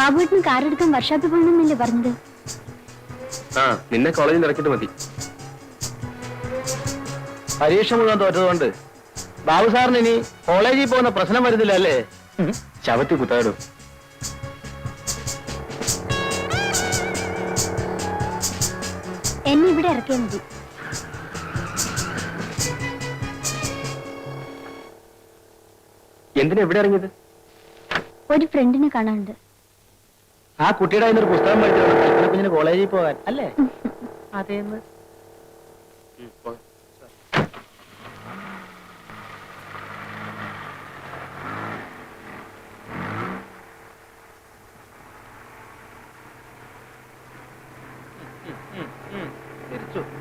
ബാബുവേട്ടന് car എടുക്കാൻ വർഷാപ്പിൽ പോകണമെന്നല്ലേ പറഞ്ഞത്? ആ, നിന്നെ കോളേജിൽ ഇറക്കിട്ട് മതി. പരീക്ഷ മുഴുവൻ തോറ്റതുകൊണ്ട് ബാബു സാറിന് ഇനി കോളേജിൽ പോകുന്ന പ്രശ്നം വരുന്നില്ല അല്ലേ? ചവത്തി കുത്താടും. എന്നെ ഇവിടെ ഇറക്കിയാൽ മതി. എന്തിനാ എവിടെ ഇറങ്ങിയത്? ഒരു ഫ്രണ്ടിനെ കാണാനുണ്ട്. ആ കുട്ടിയുടെ കയ്യിൽ ഒരു പുസ്തകം പഠിച്ചിട്ടുണ്ട് കൽപ്പന കുഞ്ഞിന് കോളേജിൽ പോകാൻ അല്ലേ? അതേന്ന്.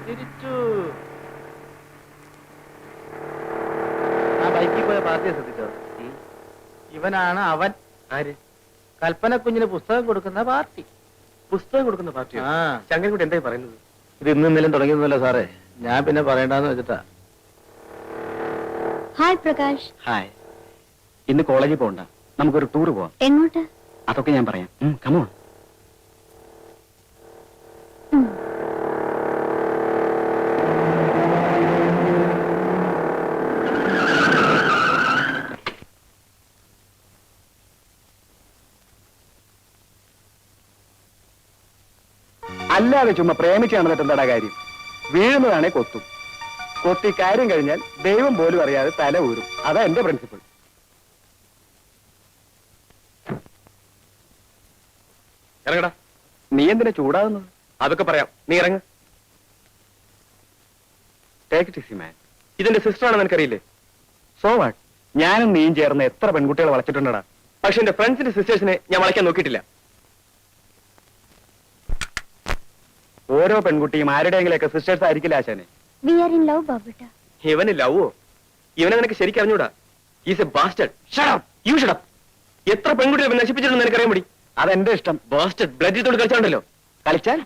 തിരിച്ചു. ആ ബൈക്കിൽ പോയ പാർട്ടിയെ ശ്രദ്ധിച്ചോ? ഇവനാണ് അവൻ. ആര്? കൽപ്പന കുഞ്ഞിന് പുസ്തകം കൊടുക്കുന്ന പാർട്ടി. പുസ്തകം കൊടുക്കുന്ന പാർട്ടിയോ? ആ, ശങ്കരൻകുട്ടി എന്തായി പറയുന്നത്? ഇത് ഇന്നും ഇന്നലും തുടങ്ങിയതല്ല സാറേ, ഞാൻ പിന്നെ പറയണ്ടെന്ന് വെച്ചിട്ടാ. ഹായ് പ്രകാശ്. ഹായ്. ഇന്ന് കോളേജിൽ പോകണ്ട, നമുക്കൊരു ടൂർ പോവാം. എങ്ങോട്ട്? അതൊക്കെ ഞാൻ പറയാം. കമോൺ. അല്ലാതെ ചുമ്മാ പ്രേമിച്ച് നടന്നിട്ട് എന്താ കാര്യം? വീഴുന്നതാണേ കൊത്തും. കൊത്തി കാര്യം കഴിഞ്ഞാൽ ദൈവം പോലും അറിയാതെ തല ഊരും. അതാ എന്റെ പ്രിൻസിപ്പിൾ. ഇറങ്ങടാ. നീ എന്തിനാ ചൂടാകുന്നത്? അതൊക്കെ പറയാം, നീ ഇറങ്ങ്. Take it easy man. ഇതിന്റെ സിസ്റ്റർ ആണെന്ന് എനിക്കറിയില്ലേ? So what? ഞാനും നീയും ചേർന്ന് എത്ര പെൺകുട്ടികളെ വളച്ചിട്ടുണ്ടടാ. പക്ഷെ എന്റെ ഫ്രണ്ട്സിന്റെ സിസ്റ്റേഴ്സിനെ ഞാൻ വളയ്ക്കാൻ നോക്കിയിട്ടില്ല. ഓരോ പെൺകുട്ടിയും ആരുടെയെങ്കിലൊക്കെ സിസ്റ്റേഴ്സ് ആയിരിക്കില്ല ആശാനെ. We are in love, ബാബുട്ടാ. ഇവന് ലവോ? ഇവനെ നിനക്ക് ശരിക്കും അറിഞ്ഞൂടാ. Is A bastard. Shut up. You shut up. എത്ര പെൺകുട്ടികളെ നശിപ്പിച്ചിട്ടുണ്ടെന്ന് എനിക്കറിയാൻ മതി. അതെന്റെ ഇഷ്ടം. ബാസ്റ്റഡ്. ബ്ലഡ് തൊട്ട് കളിച്ചാണ്ടല്ലോ. കളിച്ചാൽ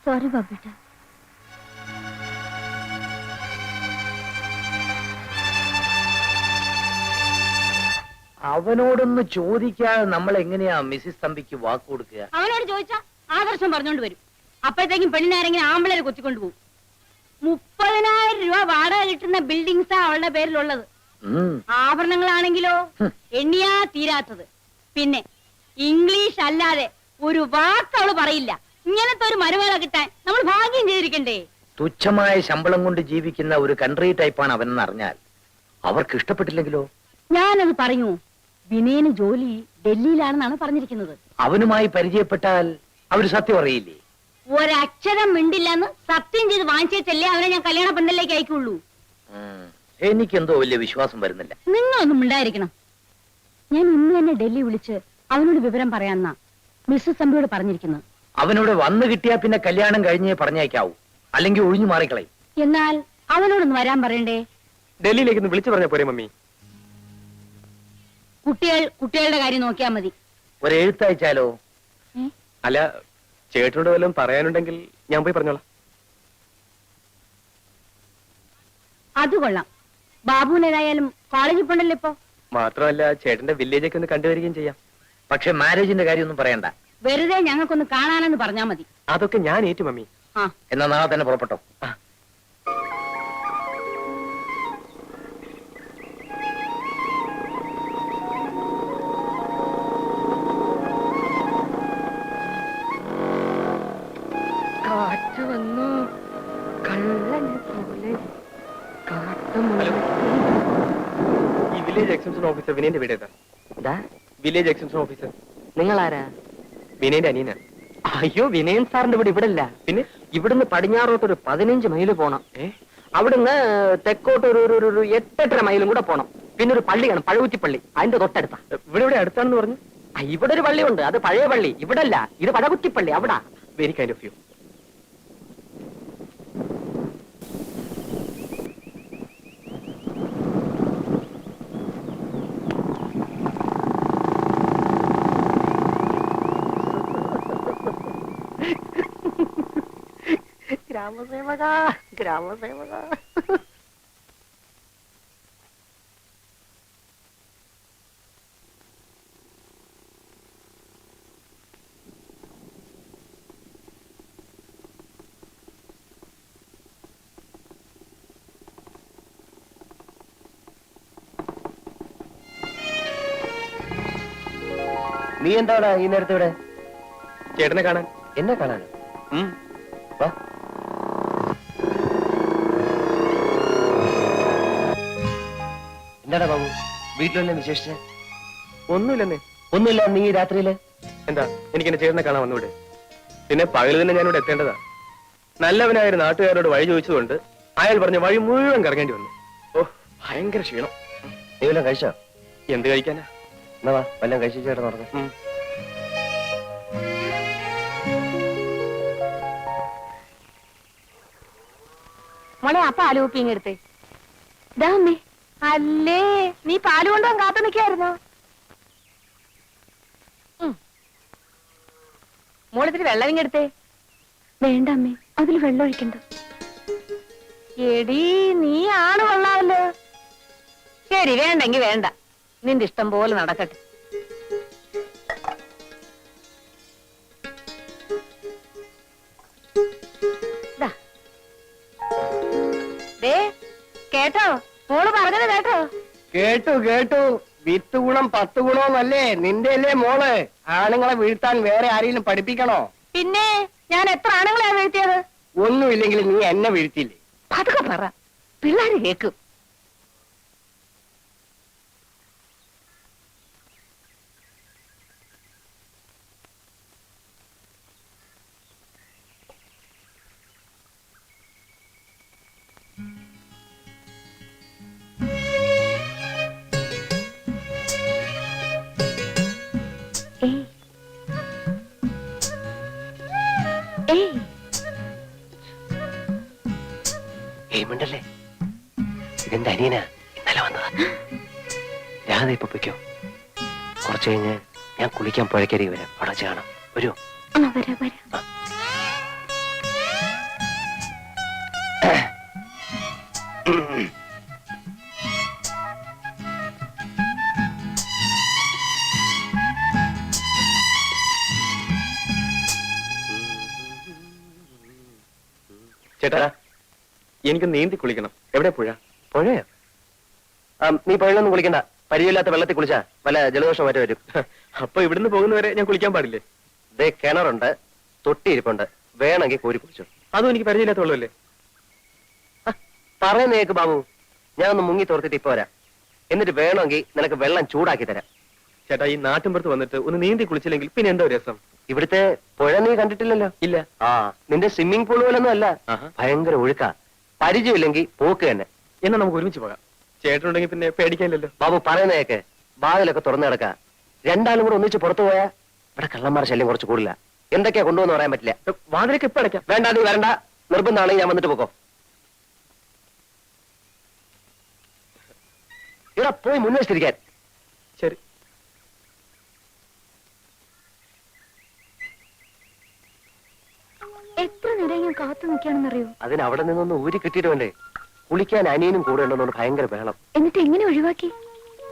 സോറി ബാബുട്ടാ. അവനോടൊന്ന് ചോദിക്കാതെ നമ്മൾ എങ്ങനെയാ മിസ്സിസ് തമ്പിക്ക് വാക്ക് കൊടുക്കുക? അവനോട് ചോദിച്ചാ ആദർശം പറഞ്ഞോണ്ട് വരും. അപ്പോഴത്തേക്കും പെണ്ണിനാരെങ്കിലും ആമ്പിളരെ കൊത്തിക്കൊണ്ടു പോകും. 30,000 രൂപ വാടക കിട്ടുന്ന ബിൽഡിങ്സാ അവളുടെ പേരിലുള്ളത്. ആഭരണങ്ങളാണെങ്കിലോ എണ്ണിയാ തീരാത്തത്. പിന്നെ ഇംഗ്ലീഷ് അല്ലാതെ ഒരു വാക്ക് അവള് പറയില്ല. ഇങ്ങനത്തെ ഒരു മരുമകളെ കിട്ടാൻ നമ്മൾ ഭാഗ്യം ചെയ്തിരിക്കണ്ടേ? തുച്ഛമായ ശമ്പളം കൊണ്ട് ജീവിക്കുന്ന ഒരു കൺട്രി ടൈപ്പാണ് അവനെന്ന് അറിഞ്ഞാൽ അവർക്ക് ഇഷ്ടപ്പെട്ടില്ലെങ്കിലോ? ഞാനത് പറയൂ. വിനയന് ജോലി ഡൽഹിയിലാണെന്നാണ് പറഞ്ഞിരിക്കുന്നത്. അവനുമായി പരിചയപ്പെട്ടാൽ അവര് സത്യം അറിയില്ലേ? ഒരക്ഷരം മിണ്ടില്ലെന്ന് സത്യം ചെയ്ത് വാങ്ങിച്ചേച്ചല്ലേ അവനെ ഞാൻ കല്യാണ പന്തലിലേക്ക് അയക്കുള്ളൂ. എനിക്കെന്തോ വലിയ വിശ്വാസം വരുന്നില്ല. നിങ്ങളൊന്നും മിണ്ടായിരിക്കണം. ഞാൻ ഇന്ന് തന്നെ ഡൽഹി വിളിച്ച് അവനോട് വിവരം പറയാന്നാ മിസ്സസ് തമ്പിയോട് പറഞ്ഞിരിക്കുന്നത്. അവനോട് വന്നു കിട്ടിയാ പിന്നെ കല്യാണം കഴിഞ്ഞേ പറഞ്ഞേക്കാവൂ, അല്ലെങ്കിൽ ഒഴിഞ്ഞു മാറിക്കളയും. എന്നാൽ അവനോടൊന്ന് വരാൻ പറയണ്ടേ? ഡൽഹിയിലേക്ക് ഒന്ന് വിളിച്ചു പറഞ്ഞ പോരെ മമ്മി? കുട്ടികളുടെ കാര്യം നോക്കിയാ മതി. ഒരു എഴുത്തയച്ചാലോ? അല്ല, ചേട്ടനോട് വല്ലതും പറയാനുണ്ടെങ്കിൽ ഞാൻ പോയി പറഞ്ഞോളാം. അത് കൊള്ളാം. ബാബുവിനേതായാലും കോളേജിൽ പോണ്ടല്ലോ ഇപ്പൊ. മാത്രമല്ല ചേട്ടന്റെ വില്ലേജൊക്കെ ഒന്ന് കണ്ടുവരികയും ചെയ്യാം. പക്ഷെ മാരേജിന്റെ കാര്യമൊന്നും പറയണ്ട. വെറുതെ ഞങ്ങൾക്കൊന്ന് കാണാനെന്ന് പറഞ്ഞാ മതി. അതൊക്കെ ഞാൻ ഏറ്റു മമ്മി. ആ, എന്നാ നാളെ തന്നെ പുറപ്പെട്ടോ. കാറ്റ് വന്നു കള്ളനെ പോലെ ഈ വില്ലേജ് എക്സ്റ്റൻഷൻ ഓഫീസർ വിനയന്റെ വീട് ഏതാ? വില്ലേജ് എക്സ്റ്റൻഷൻ ഓഫീസർ നിങ്ങളാരാ? വിനയന്റെ അനിയനാ. അയ്യോ, വിനയൻ സാറിന്റെ ഇവിടെ ഇവിടല്ല. പിന്നെ ഇവിടുന്ന് പടിഞ്ഞാറോട്ട് ഒരു 15 മൈല് പോണം. അവിടുന്ന് തെക്കോട്ട് ഒരു 8-8.5 മൈലും കൂടെ പോണം. പിന്നെ ഒരു പള്ളിയാണ്, പഴകുറ്റിപ്പള്ളി. അതിന്റെ തൊട്ടടുത്താ. ഇവിടെ അടുത്താണെന്ന് പറഞ്ഞു. ഇവിടെ ഒരു പള്ളിയുണ്ട്, അത് പഴയ പള്ളി. ഇവിടല്ല, ഇത് പഴകുറ്റിപ്പള്ളി. അവിടാ. Very kind of you. ഗ്രാമസേവക, ഗ്രാമസേവക. നീ എന്താടാ ഈ നേരത്തെ ഇവിടെ? ചേട്ടനെ കാണാൻ. എന്നെ കാണാൻ? വാ. എന്താടാ ബാബു, വീട്ടിലെന്നെ വിശേഷിച്ച്? ഒന്നുമില്ലെന്നേ. ഒന്നുമില്ല. നീ രാത്രിയില് എന്താ എനിക്ക് എന്റെ ചേട്ടനെ കാണാൻ വന്നൂടെ? പിന്നെ പകല് തന്നെ ഞാനിവിടെ എത്തേണ്ടതാ. നല്ലവനായ ഒരു നാട്ടുകാരോട് വഴി ചോദിച്ചതുകൊണ്ട് അയാൾ പറഞ്ഞ വഴി മുഴുവൻ കറങ്ങേണ്ടി വന്നു. ഓ, ഭയങ്കര ക്ഷീണം. നീ വല്ലതും കഴിച്ചോ? എന്ത് കഴിക്കാനാ? എന്നാ വാ, വല്ലതും കഴിച്ചു ചേട്ടൻ നടന്നു. മോളെ, ആ പാല് കുപ്പിങ് എടുത്തേ. ദാ അമ്മേ. അല്ലേ, നീ പാല് കൊണ്ടുപോകാൻ കാത്തു നിൽക്കായിരുന്നോ? മോളിത്തിരി വെള്ളം ഇങ്ങെടുത്തേ. വേണ്ട അമ്മേ, അതിൽ വെള്ളം ഒഴിക്കണ്ട. എടി, നീ ആണ് കൊള്ളാമല്ലോ. ശരി, വേണ്ടെങ്കി വേണ്ട. നിന്റെ ഇഷ്ടം പോലെ നടക്കട്ടെ. കേട്ടോ, മോള് പറഞ്ഞത് കേട്ടോ? കേട്ടു. വിത്ത് ഗുണം 10 ഗുണമെന്നല്ലേ നിന്റെ അല്ലേ മോള്? ആണുങ്ങളെ വീഴ്ത്താൻ വേറെ ആരെങ്കിലും പഠിപ്പിക്കണോ? പിന്നെ ഞാൻ എത്ര ആണുങ്ങളെ വീഴ്ത്തിയത്? ഒന്നുമില്ലെങ്കിൽ നീ എന്നെ വീഴ്ത്തിയില്ലേ? പതുക്കെ പറ, പിള്ളേര് കേക്കും. മിണ്ടല്ലേ, ഇതെന്റെ അനിയനാ, ഇന്നലെ വന്നതാ. രാധ ഇപ്പൊ പൊയ്ക്കോ. കുറച്ചു കഴിഞ്ഞ് ഞാൻ കുളിക്കാൻ പുഴക്കരി വരാം. അവിടെ വെച്ച് കാണാം. വരുമോ? വരാം. ചേട്ടാ, എനിക്ക് നീന്തി കുളിക്കണം. എവിടെ പുഴ? പുഴയോ? നീ പുഴയിലൊന്നും കുളിക്കണ്ട. പരിചയമില്ലാത്ത വെള്ളത്തിൽ കുളിച്ചാ വല്ല ജലദോഷം മറ്റോ വരും. അപ്പൊ ഇവിടുന്ന് പോകുന്നവരെ ഞാൻ കുളിക്കാൻ പാടില്ലേ? ദേ കിണറുണ്ട്, തൊട്ടി ഇരിപ്പുണ്ട്. വേണമെങ്കിൽ കോരി കുളിച്ചോ. അതും എനിക്ക് പരിചയമില്ലാത്ത വെള്ളമല്ലേ? പറയുന്നേക്ക് ബാബു, ഞാൻ ഒന്ന് മുങ്ങി തോർത്തിട്ട് ഇപ്പൊ വരാം. എന്നിട്ട് വേണമെങ്കിൽ നിനക്ക് വെള്ളം ചൂടാക്കി തരാം. ചേട്ടാ, ഈ നാട്ടിൻപുറത്ത് വന്നിട്ട് ഒന്ന് നീന്തി കുളിച്ചില്ലെങ്കിൽ പിന്നെ എന്തോ രസം. ഇവിടുത്തെ പുഴ നീ കണ്ടിട്ടില്ലല്ലോ? ഇല്ല. ആ, നിന്റെ സ്വിമ്മിംഗ് പൂൾ പോലൊന്നും അല്ല. ആഹാ. ഭയങ്കര ഒഴുക്കാ. പരിചയമില്ലെങ്കിൽ പോക്ക് തന്നെ. എന്നാ നമുക്ക് ഒരുമിച്ച് പോകാം. ചേട്ടനുണ്ടെങ്കിൽ പിന്നെ പേടിക്കാനില്ലല്ലോ. ബാബു പറയുന്നേക്ക്, വാതിലൊക്കെ തുറന്നു കിടക്ക. രണ്ടാളും കൂടെ ഒന്നിച്ച് പുറത്തു പോയാ ഇവിടെ കള്ളന്മാരുടെ ശല്യം കുറച്ച് കൂടില്ല. എന്തൊക്കെയാ കൊണ്ടുവന്ന് പറയാൻ പറ്റില്ല. വാതിലൊക്കെ ഇപ്പൊ അടയ്ക്കാം. വേണ്ട, നീ വരണ്ട. നിർബന്ധമാണെങ്കിൽ ഞാൻ വന്നിട്ട് പോക്കോ. ഇവിടെ പോയി മുൻവശത്തിരിക്കാൻ. ശരി. എത്ര നേരം ഞാൻ കാത്തു നിൽക്കുകയാണെന്നറിയോ? അതിന് അവിടെ നിന്നൊന്ന് ഊരി കിട്ടിയിട്ട് വേണ്ടേ? കുളിക്കാൻ അനിയനും കൂടെ ഉണ്ടെന്നോണ്ട് ഭയങ്കര ബഹളം. എന്നിട്ട് എങ്ങനെ ഒഴിവാക്കി?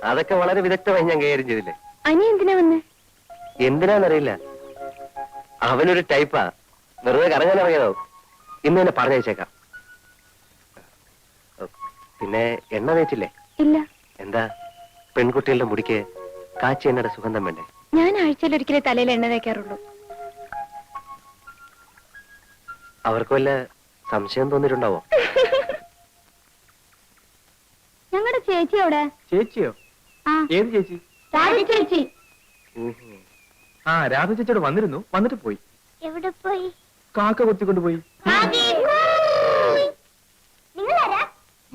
അതൊക്കെ വളരെ വിദഗ്ധമായി ഞാൻ കൈകാര്യം ചെയ്തില്ലേ. അനി എന്തിനാ വന്നേ? എന്തിനാന്നറിയില്ല. അവനൊരു ടൈപ്പാ. വെറുതെ കറങ്ങാൻ ഇറങ്ങിയതാവും. ഇന്ന് തന്നെ പറഞ്ഞയച്ചേക്കാം. പിന്നെ എണ്ണ തേച്ചില്ലേ? ഇല്ല. എന്താ, പെൺകുട്ടികളുടെ മുടിക്ക് കാച്ചി എണ്ണയുടെ സുഗന്ധം വേണ്ടേ? ഞാൻ ആഴ്ചയിൽ ഒരിക്കലേ തലയിൽ എണ്ണ തേക്കാറുള്ളൂ. അവർക്ക് വല്ല സംശയം തോന്നിയിട്ടുണ്ടാവോ? ഞങ്ങളുടെ ചേച്ചി അവിടെ. ചേച്ചിയോ? ആ, ഏത് ചേച്ചി? രാധ ചേച്ചി. ആ, രാധ ചേച്ചിയോട് വന്നിരുന്നു. വന്നിട്ട് പോയി. എവിടെ പോയി? കാക്ക കൊത്തിക്കൊണ്ട് പോയി. നിങ്ങളാരാ?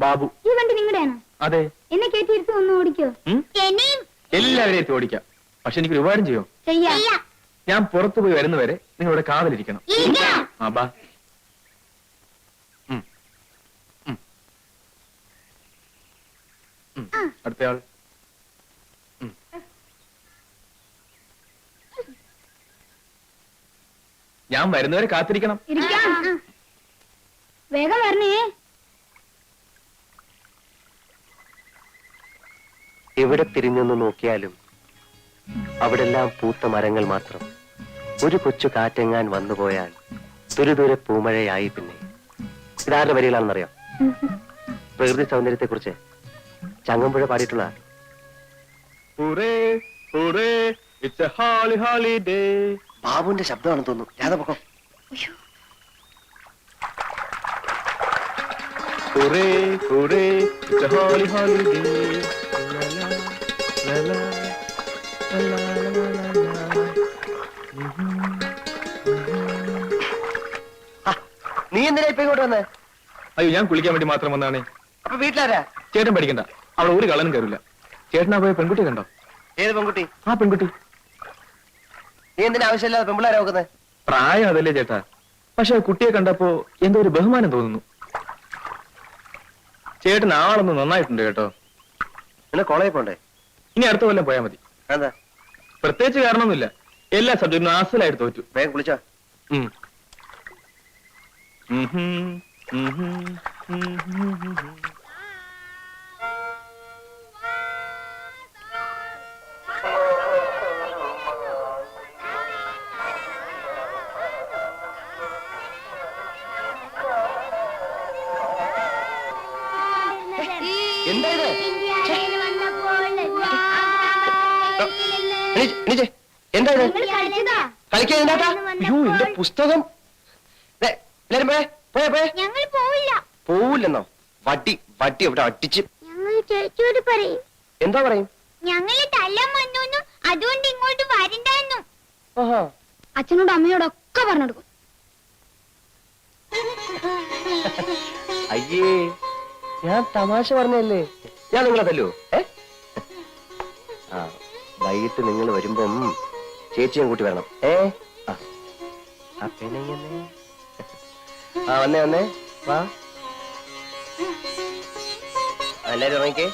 ബാബു. ഈ വണ്ടി നിങ്ങളുടെയാണോ? അതെ. എന്നെ കേട്ടിരുത്ത് ഒന്ന് ഓടിക്കോ. എല്ലാവരെയും എത്തി ഓടിക്കാം. പക്ഷെ എനിക്കൊരു ഉപകാരം ചെയ്യോ? ചെയ്യാം. ഞാൻ പുറത്തു പോയി വരുന്നവരെ നിങ്ങൾ ഇവിടെ കാവലിരിക്കണം. ആ, ബാ. അടുത്തയാൾ. ഞാൻ വരുന്നവരെ കാത്തിരിക്കണം. വേഗം വരണേ. എവിടെ തിരിഞ്ഞൊന്ന് നോക്കിയാലും അവിടെല്ലാം പൂത്ത മരങ്ങൾ മാത്രം. ഒരു കൊച്ചു കാറ്റെങ്ങാൻ വന്നുപോയാൽ തുരുതുരെ പൂമഴയായി. പിന്നെ ഇതാരുടെ വരികളാണെന്നറിയാം? പ്രകൃതി സൗന്ദര്യത്തെ കുറിച്ച് ചങ്ങമ്പുഴ പാടിയിട്ടുള്ള. ബാബുവിന്റെ ശബ്ദമാണെന്ന് തോന്നുന്നു. രാധ പൊക്കോ. നീ എന്തിനാ ഇപ്പൊ ഇങ്ങോട്ട് വന്നേ? അയ്യോ, ഞാൻ കുളിക്കാൻ വേണ്ടി മാത്രം വന്നാണേ. അപ്പൊ വീട്ടിലാരാ? ചേട്ടൻ പഠിക്കണ്ട. അവിടെ ഒരു കളനും കയറില്ല. ചേട്ടനാ പോയ പെൺകുട്ടി കണ്ടോ? ഏത് പെൺകുട്ടി? ആ പെൺകുട്ടി. നീ എന്തിനാ ആവശ്യമില്ലാതെ പെൺപിള്ളേരെ നോക്കുന്നത്? പ്രായം അതല്ലേ ചേട്ടാ. പക്ഷെ ആ കുട്ടിയെ കണ്ടപ്പോ എന്തോ ഒരു ബഹുമാനം തോന്നുന്നു. ചേട്ടൻ ആളൊന്ന് നന്നായിട്ടുണ്ട് കേട്ടോ. പിന്നെ കോളേജിൽ പോണ്ടേ? ഇനി അടുത്ത കൊല്ലം പോയാൽ മതി. എന്താ? പ്രത്യേകിച്ച് കാരണമൊന്നുമില്ല. എല്ലാ സബ്ജക്റ്റിനും ആസലായിട്ട് തോറ്റു. വേഗം കുളിച്ചോ. എന്താ ഇത്? എന്താ ഇത്? കളിക്കാൻ എന്താ? അയ്യോ, എന്റെ പുസ്തകം. എല്ലാരും പോയേ പോയേ. ഞങ്ങൾ പോവില്ല. പോവില്ലെന്നോ? വട്ടി വട്ടി ഇവിടെ അടിച്ച്. ഞങ്ങൾ ചേച്ചിയോട് പറയും. എന്താ പറയും? ഞങ്ങള് തല്ലാൻ വന്നു, അതുകൊണ്ട് ഇങ്ങോട്ട് വരണ്ടായിരുന്നു. ആഹാ. അച്ഛനോടും അമ്മയോടൊക്കെ പറഞ്ഞെടുക്കും. അയ്യേ, ഞാൻ തമാശ പറഞ്ഞല്ലേ. ഞാൻ നിങ്ങളെ തല്ലോ? ആ, വൈകിട്ട് നിങ്ങൾ വരുമ്പം ചേച്ചിയും കൂട്ടി വരണം. വന്നേ വാ. എല്ലാരും ഇറങ്ങിക്കേ.